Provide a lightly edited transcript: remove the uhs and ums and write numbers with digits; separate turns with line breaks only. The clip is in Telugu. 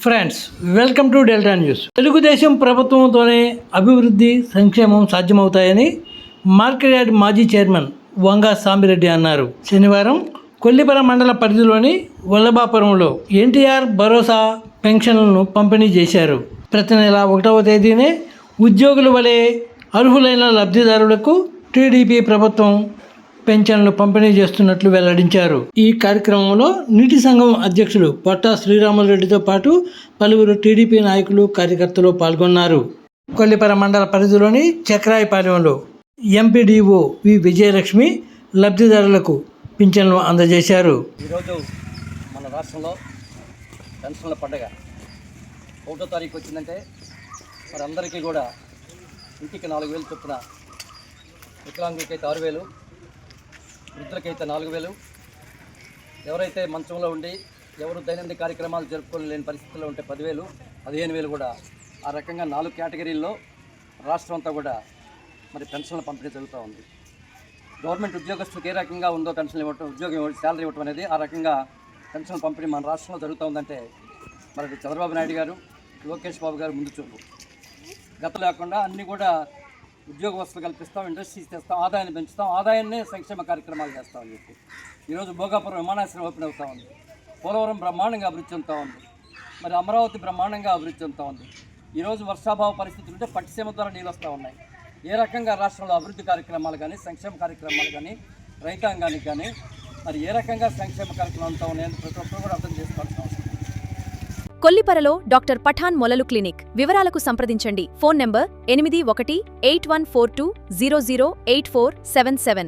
Friends, welcome to Delta News. Telugu Desam ప్రభుత్వంతోనే అభివృద్ధి సంక్షేమం సాధ్యమవుతాయని మార్కెట్ యార్డ్ మాజీ చైర్మన్ వంగా సాంబిరెడ్డి అన్నారు. శనివారం కొల్లిపర మండల పరిధిలోని వల్లభాపురంలో ఎన్టీఆర్ భరోసా పెన్షన్లను పంపిణీ చేశారు. ప్రతి నెల 1వ తేదీనే ఉద్యోగుల వలె అర్హులైన లబ్ధిదారులకు టీడీపీ ప్రభుత్వం పెన్షన్లు పంపిణీ చేస్తున్నట్లు వెల్లడించారు. ఈ కార్యక్రమంలో నీటి సంఘం అధ్యక్షులు పొట్టా శ్రీరాములరెడ్డితో పాటు పలువురు టీడీపీ నాయకులు, కార్యకర్తలు పాల్గొన్నారు. కొల్లిపర మండల పరిధిలోని చక్రాయపాలెంలో ఎంపీడీఓ వి విజయలక్ష్మి లబ్ధిదారులకు పింఛన్లు అందజేశారు.
ఈరోజు మన రాష్ట్రంలో పెన్షన్ల పండుగ 1వ తారీఖు వచ్చిందంటే మరి అందరికీ కూడా ఇంటికి 4,000 చొప్పున, వికలాంగులకైతే 6,000, వృద్ధులకైతే 4,000, ఎవరైతే మంచంలో ఉండి ఎవరు దైనందిన కార్యక్రమాలు జరుపుకోలేని పరిస్థితుల్లో ఉంటే 10,000, 15,000 కూడా ఆ రకంగా 4 కేటగిరీల్లో రాష్ట్రం అంతా కూడా మరి పెన్షన్ల పంపిణీ జరుగుతూ ఉంది. గవర్నమెంట్ ఉద్యోగస్తులకు ఏ రకంగా ఉందో పెన్షన్లు ఇవ్వటం, ఉద్యోగం శాలరీ ఇవ్వటం అనేది ఆ రకంగా పెన్షన్ పంపిణీ మన రాష్ట్రంలో జరుగుతూ ఉందంటే మరి చంద్రబాబు నాయుడు గారు, లోకేష్ బాబు గారు ముందు చూపు. గత లేకుండా అన్నీ కూడా ఉద్యోగ వసతులు కల్పిస్తాం, ఇండస్ట్రీస్ తెస్తాం, ఆదాయాన్ని పెంచుతాం, ఆదాయాన్నే సంక్షేమ కార్యక్రమాలు చేస్తామని చెప్పి ఈరోజు భోగాపురం విమానాశ్రయం ఓపెన్ అవుతూ ఉంది. పోలవరం బ్రహ్మాండంగా అభివృద్ధి చెందుతూ ఉంది. మరి అమరావతి బ్రహ్మాండంగా అభివృద్ధి చెందుతూ ఉంది. ఈరోజు వర్షాభావ పరిస్థితులు ఉంటే పట్టిసీమ ద్వారా నీళ్ళు వస్తూ ఉన్నాయి. ఏ రకంగా రాష్ట్రంలో అభివృద్ధి కార్యక్రమాలు కానీ, సంక్షేమ కార్యక్రమాలు కానీ, రైతాంగానికి కానీ మరి ఏ రకంగా సంక్షేమ కార్యక్రమాలు ఉంటా ఉన్నాయని ప్రతి ఒక్కరు కూడా అర్థం చేసుకోవాల్సిన అవసరం.
కొల్లిపరలో డాక్టర్ పఠాన్ మొలలు క్లినిక్. వివరాలకు సంప్రదించండి. Phone number 818142008477.